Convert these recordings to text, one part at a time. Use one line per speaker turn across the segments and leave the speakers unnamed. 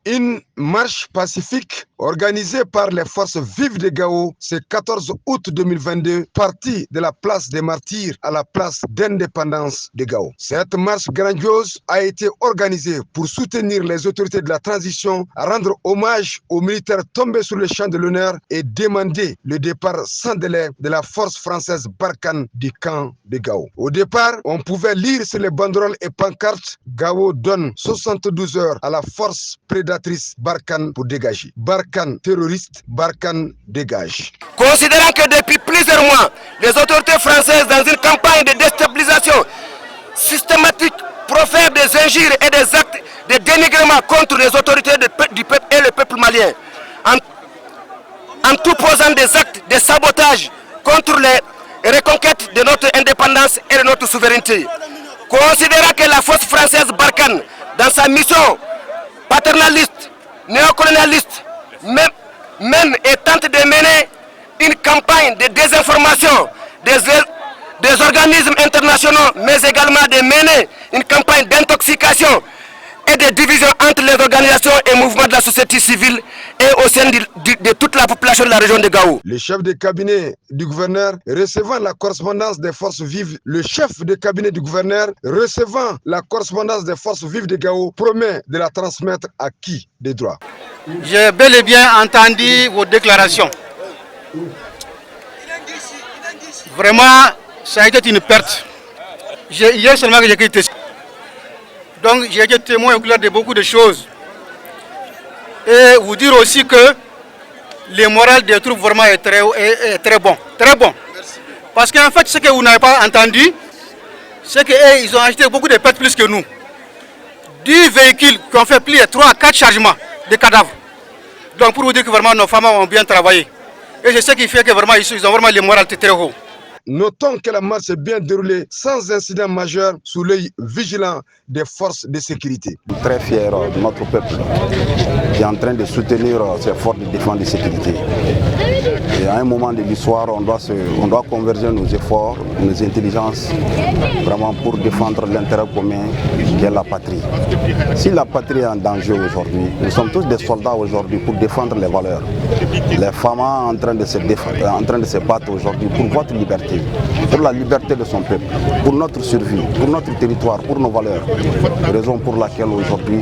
Une marche pacifique organisée par les forces vives de Gao ce 14 août 2022, partie de la place des Martyrs à la place d'indépendance de Gao. Cette marche grandiose a été organisée pour soutenir les autorités de la transition, rendre hommage aux militaires tombés sur le champ de l'honneur et demander le départ sans délai de la force française Barkhane du camp de Gao. Au départ, on pouvait lire sur les banderoles et pancartes: Gao donne 72 heures à la force prédatrice Barkhane pour dégager. Barkhane terroriste, Barkhane dégage.
Considérant que depuis plusieurs mois, les autorités françaises, dans une campagne de déstabilisation systématique, profèrent des injures et des actes de dénigrement contre les autorités du peuple et le peuple malien, en tout posant des actes de sabotage contre les reconquêtes de notre indépendance et de notre souveraineté. Considérant que la force française Barkhane, dans sa mission paternaliste, néocolonialiste, mène et tente de mener une campagne de désinformation des organismes internationaux, mais également de mener une campagne d'intoxication et de division entre les organisations et mouvements de la société civile et au sein de toute la population de la région de Gao.
Le chef de cabinet du gouverneur recevant la correspondance des forces vives, de Gao promet de la transmettre à qui de droit.
J'ai bel et bien entendu vos déclarations. Vraiment, ça a été une perte. Hier seulement que j'ai été témoin. Donc j'ai été témoin oculaire de beaucoup de choses. Et vous dire aussi que le moral des troupes vraiment est très bon. Très bon. Parce qu'en fait, ce que vous n'avez pas entendu, c'est qu'ils ont acheté beaucoup de pertes plus que nous. 10 véhicules qui ont fait plus de 3 à 4 chargements de cadavres. Donc pour vous dire que vraiment nos femmes ont bien travaillé. Et c'est ce qui fait que vraiment ils ont vraiment le moral très haut.
Notons que la marche s'est bien déroulée sans incident majeur sous l'œil vigilant des forces de sécurité.
Très fier de notre peuple qui est en train de soutenir ces forces de défense et de sécurité. Et à un moment de l'histoire, on doit converger nos efforts, nos intelligences, vraiment pour défendre l'intérêt commun qui est la patrie. Si la patrie est en danger aujourd'hui, nous sommes tous des soldats aujourd'hui pour défendre les valeurs. Les femmes en train de se battre aujourd'hui pour votre liberté, pour la liberté de son peuple, pour notre survie, pour notre territoire, pour nos valeurs. Raison pour laquelle aujourd'hui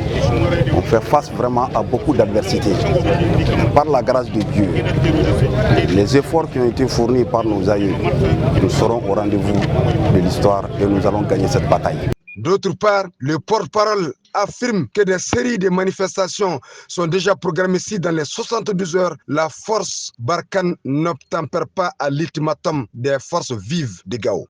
on fait face vraiment à beaucoup d'adversités. Par la grâce de Dieu, les efforts qui ont été fournis par nos aïeux, nous serons au rendez-vous de l'histoire et nous allons gagner cette bataille.
D'autre part, le porte-parole affirme que des séries de manifestations sont déjà programmées si dans les 72 heures, la force Barkhane n'obtempère pas à l'ultimatum des forces vives de Gao.